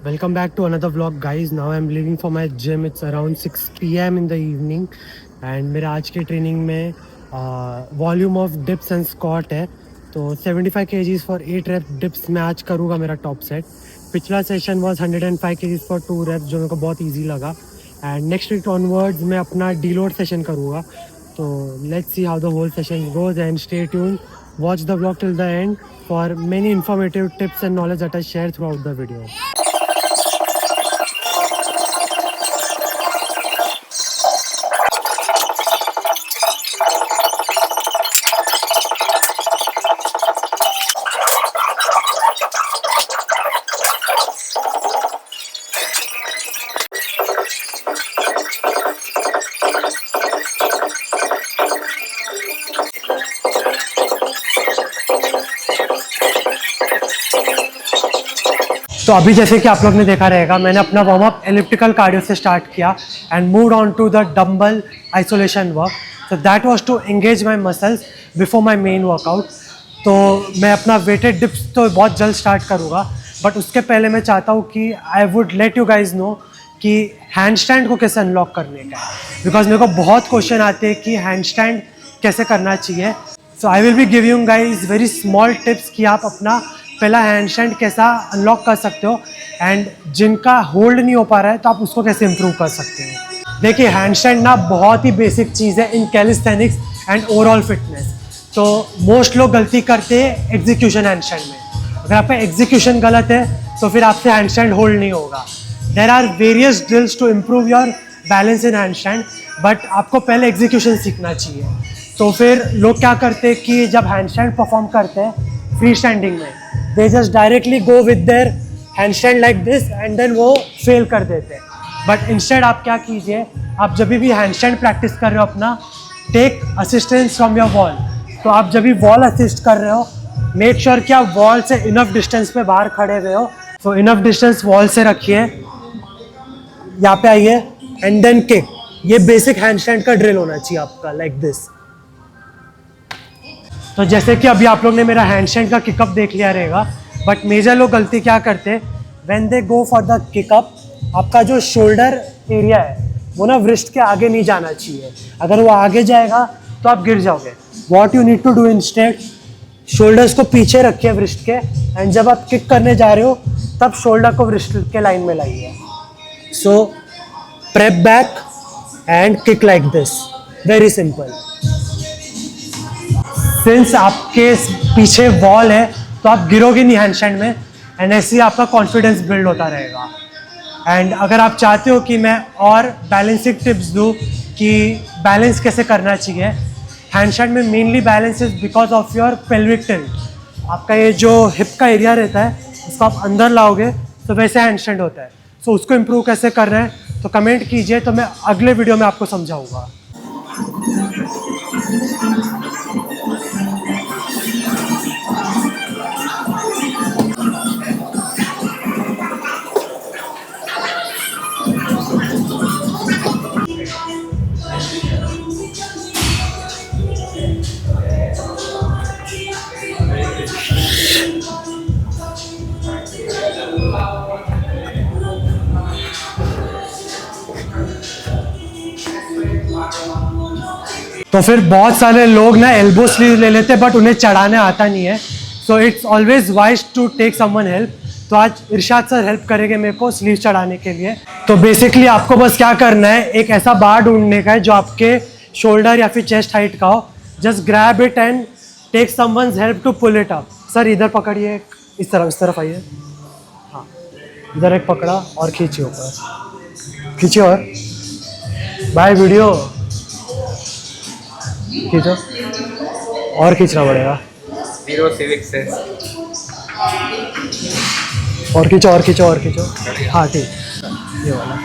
Welcome back to another vlog, guys. Now I'm leaving for my gym. It's around 6 p.m. in the evening, and मेरा आज की training में volume of dips and squat है. तो 75 kgs for 8 reps dips मैं आज करूँगा मेरा टॉप सेट. पिछला session was 105 kgs for 2 reps जो मेरे को बहुत ईजी लगा. एंड नेक्स्ट वीक ऑनवर्ड्स मैं अपना डीलोड सेशन करूँगा. तो let's see how the whole session goes and stay tuned. Watch the vlog till the end for many informative tips and knowledge that I share throughout the video. तो अभी जैसे कि आप लोग ने देखा रहेगा, मैंने अपना वार्म अप एलिप्टिकल कार्डियो से स्टार्ट किया and moved on to the dumbbell isolation work. So that was to engage my muscles before my main workout. तो मैं अपना वेटेड डिप्स तो बहुत जल्द स्टार्ट करूँगा, बट उसके पहले मैं चाहता हूँ कि I would let you guys know कि हैंड स्टैंड को कैसे अनलॉक करने का है, बिकॉज मेरे को बहुत क्वेश्चन आते हैं कि हैंड स्टैंड कैसे करना चाहिए. So I will be giving guys very small tips कि आप अपना पहला हैंड स्टैंड कैसा अनलॉक कर सकते हो, एंड जिनका होल्ड नहीं हो पा रहा है तो आप उसको कैसे इम्प्रूव कर सकते हो. देखिए, हैंड स्टैंड ना बहुत ही बेसिक चीज़ है इन कैलिस्थेनिक्स एंड ओवरऑल फिटनेस. तो मोस्ट लोग गलती करते हैं एग्जीक्यूशन हैंड स्टैंड में. अगर आपका एग्जीक्यूशन गलत है तो फिर आपसे हैंड स्टैंड होल्ड नहीं होगा. There are various drills to improve your balance in hand stand, but आपको पहले एग्जीक्यूशन सीखना चाहिए. तो फिर लोग क्या करते हैं कि जब हैंड स्टैंड परफॉर्म करते हैं फ्री स्टैंडिंग में, they just directly go with their handstand like this and then वो फेल कर देते हैं. बट इंस्टेड आप क्या कीजिए, आप जब भी हैंडस्टैंड प्रैक्टिस कर रहे हो अपना, take assistance from your wall. तो आप जब भी वॉल असिस्ट कर रहे हो, मेक श्योर कि आप वॉल से इनफ डिस्टेंस पे बाहर खड़े हुए हो. तो इनफ डिस्टेंस वॉल से रखिए, यहाँ पे आइए एंड देन किक. ये बेसिक हैंडस्टैंड का ड्रिल होना चाहिए आपका, लाइक दिस. तो जैसे कि अभी आप लोग ने मेरा हैंडस्टैंड का किकअप देख लिया रहेगा, बट मेजर लोग गलती क्या करते हैं, when they go for the kickup, आपका जो शोल्डर एरिया है वो ना व्रिस्ट के आगे नहीं जाना चाहिए. अगर वो आगे जाएगा तो आप गिर जाओगे. What you need to do instead, shoulders को पीछे रखिए व्रिस्ट के, एंड जब आप किक करने जा रहे हो तब शोल्डर को व्रिस्ट के लाइन में लाइए. So prep back and kick like this, very simple. Since आपके पीछे वॉल है तो आप गिरोगे नहीं हैंडस्टैंड में, एंड ऐसे ही आपका कॉन्फिडेंस बिल्ड होता रहेगा. एंड अगर आप चाहते हो कि मैं और बैलेंसिंग टिप्स दूँ कि बैलेंस कैसे करना चाहिए हैंडस्टैंड में, mainly balance is because of your pelvic tilt. आपका ये जो हिप का एरिया रहता है उसको आप अंदर लाओगे तो वैसे हैंडस्टैंड होता है. सो उसको इम्प्रूव कैसे करना है तो कमेंट कीजिए, तो मैं अगले वीडियो में आपको समझाऊँगा. तो फिर बहुत सारे लोग ना एल्बो स्लीव ले लेते हैं, बट उन्हें चढ़ाने आता नहीं है. So it's always wise to take someone help. तो आज इरशाद सर हेल्प करेंगे मेरे को स्लीव चढ़ाने के लिए. तो बेसिकली आपको बस क्या करना है, एक ऐसा बार ढूंढने का है जो आपके शोल्डर या फिर चेस्ट हाइट का हो. Just grab it and take someone's help to pull it up. Sir इधर पकड़िए, इस तरफ आइए. हाँ, इधर एक पकड़ा और खींचिए ऊपर, खींचिए और बाय वीडियो खींचो और खींचना पड़ेगा. Zero civic sense. और खींचो और खींचो और खींचो. हाँ ठीक, ये वाला.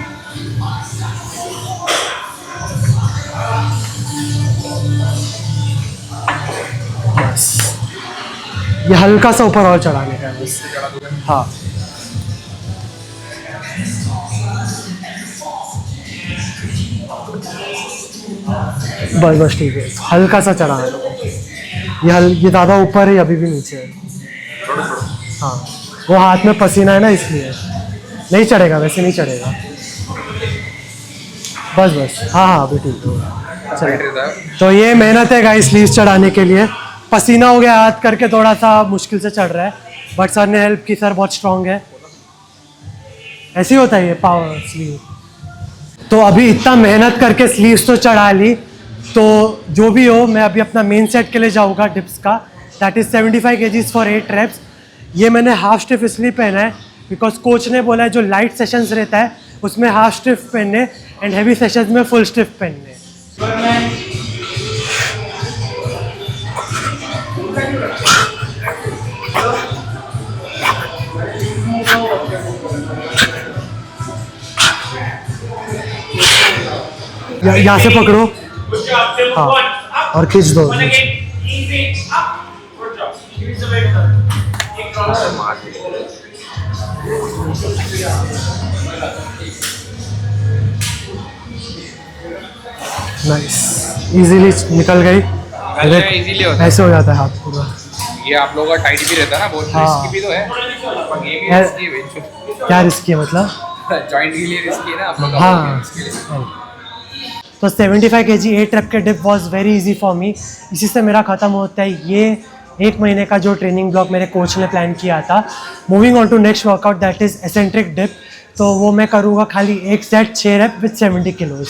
बस ये हल्का सा ऊपर और चढ़ाने का है बस. हाँ बस बस ठीक है, हल्का सा चढ़ाना. ये ज़्यादा ऊपर है, अभी भी नीचे है. हाँ, वो हाथ में पसीना है ना इसलिए. नहीं चढ़ेगा, वैसे नहीं चढ़ेगा। बस बस, हाँ हाँ अभी ठीक है। चलो, तो ये मेहनत है गाइस स्लीव्स चढ़ाने के लिए। पसीना हो गया हाथ करके, थोड़ा सा मुश्किल से चढ़ रहा है, बट सर ने हेल्प की, सर बहुत स्ट्रांग है। ऐसे ही होता है ये पावर स्लीव। तो अभी इतना मेहनत करके स्लीव्स तो चढ़ा ली, तो जो भी हो मैं अभी अपना मेन सेट के लिए जाऊँगा डिप्स का, that is 75 kgs for 8 reps। ये मैंने हाफ स्टिफ इसलिए पहना है बिकॉज कोच ने बोला है जो लाइट सेशंस रहता है उसमें हाफ स्टिफ पहनने एंड हैवी सेशंस में फुल स्टिफ पहनने। यहाँ से पकड़ो, हाँ, और खींच दो। नाइस, इजीली निकल गई। इजीली होता है, ऐसे हो जाता है हाथ पूरा। ये आप लोगों का टाइट भी रहता है ना बहुत, हाँ। रिस्की भी तो है, पर ये भी रिस्की है। क्या रिस्की है मतलब? जॉइंट के लिए रिस्की है ना आप लोग का, हाँ। इसके लिए। तो 75 kg 8 rep के dip was very easy for me. इसी से मेरा ख़त्म होता है ये 1 महीने का जो ट्रेनिंग ब्लॉक मेरे कोच ने प्लान किया था। Moving on to next workout that is eccentric dip. तो वो मैं करूँगा खाली एक सेट 6 रेप विथ 70 किलोज।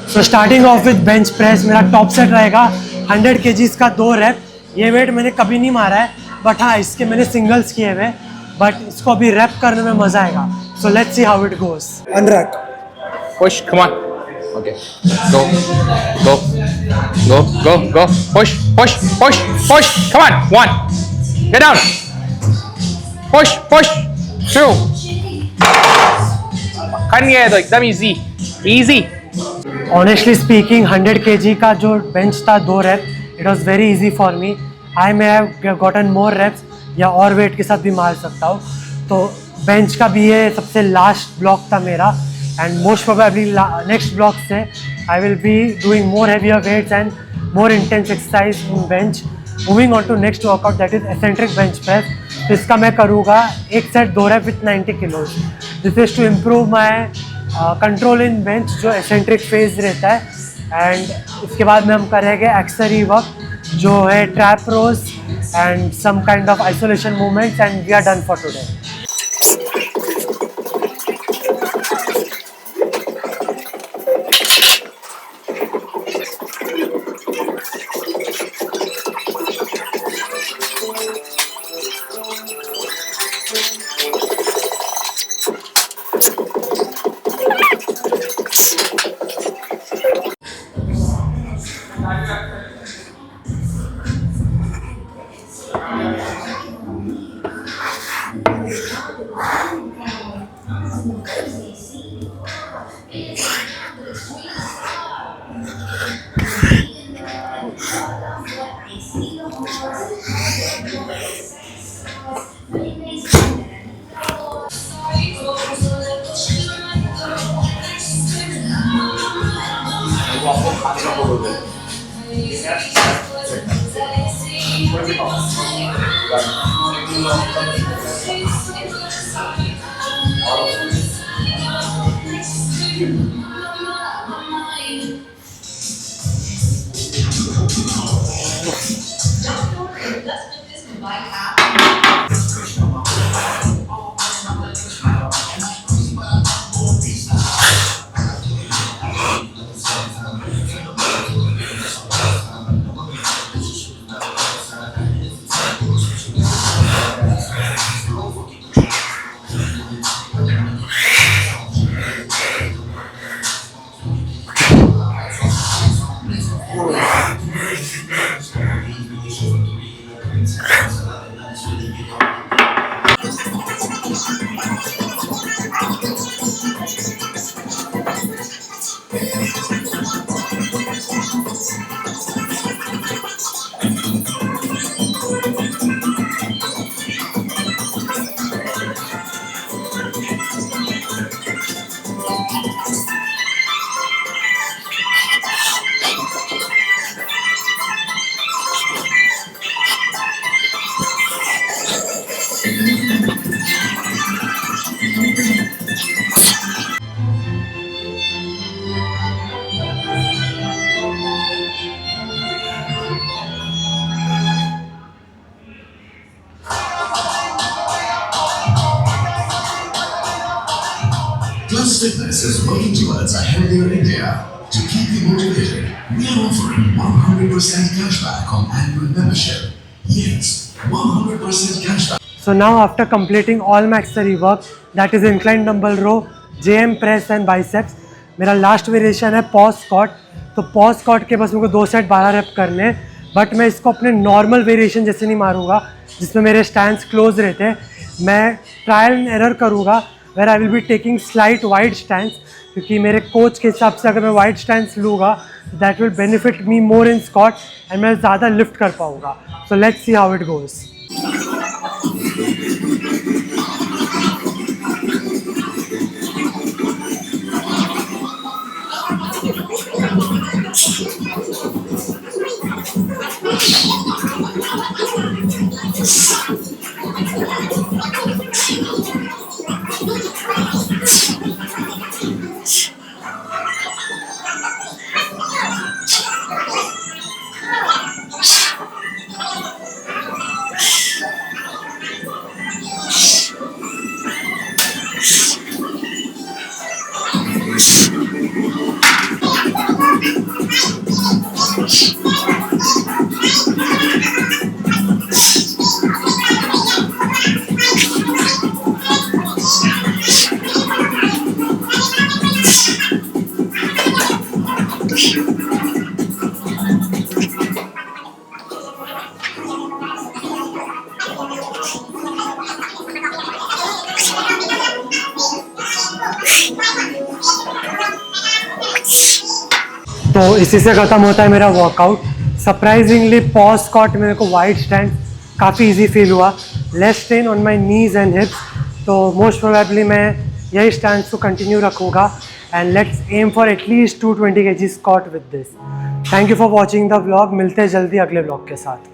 तो starting off with bench press. मेरा टॉप सेट रहेगा 100 kgs का 2 रेप। ये वेट मैंने कभी नहीं मारा है, बट हाँ इसके मैंने सिंगल्स किए हुए, बट इसको अभी रैप करने में मजा आएगा। So let's see how it goes. Unrack, push, come on, okay, go go go go go, push push push push, come on, 1, get down, push push, 2, कर लिया है तो एकदम easy easy. Honestly speaking 100 kg का जो bench था 2 rep, it was very easy for me. I may have gotten more reps या और वेट के साथ भी मार सकता हूँ। तो बेंच का भी ये सबसे लास्ट ब्लॉक था मेरा, and most probably next block से I will be doing more heavier weights and more intense exercise in bench. Moving on to next workout that is eccentric bench press. तो इसका मैं करूँगा एक set 2 rep with 90 kilos. This is to improve my control in bench जो eccentric phase रहता है। And इसके बाद में हम करेंगे एक्सरी वर्क जो है trap rows and some kind of isolation movements, and we are done for today. Just Fitness is working towards a healthier India. To keep you motivated, we are offering 100% cashback on annual membership. Yes, 100% cashback. So now after completing all my accessory work, that is incline dumbbell row, JM press and biceps, मेरा last variation है pause squat. तो pause squat के बस मेरे को 2 set 12 rape करने हैं, but मैं इसको अपने नॉर्मल वेरिएशन जैसे नहीं मारूंगा जिसमें मेरे स्टैंड्स क्लोज रहते हैं. मैं ट्रायल एंड एरर करूँगा where I will be taking slight wide stands, क्योंकि मेरे कोच के हिसाब से अगर मैं वाइड स्टैंड्स लूँगा that will benefit me more in squat and मैं ज़्यादा लिफ्ट कर पाऊँगा. So let's see how it goes. तो इसी से ख़त्म होता है मेरा वर्कआउट. सरप्राइजिंगली पॉज स्क्वाट मेरे को वाइड स्टैंड काफ़ी इजी फील हुआ, less strain on my knees and hips. तो मोस्ट प्रोबेबली मैं यही स्टैंड को कंटिन्यू रखूँगा and let's aim for at least 220 kg squat with this. Thank you for watching the vlog. मिलते हैं जल्दी अगले व्लॉग के साथ.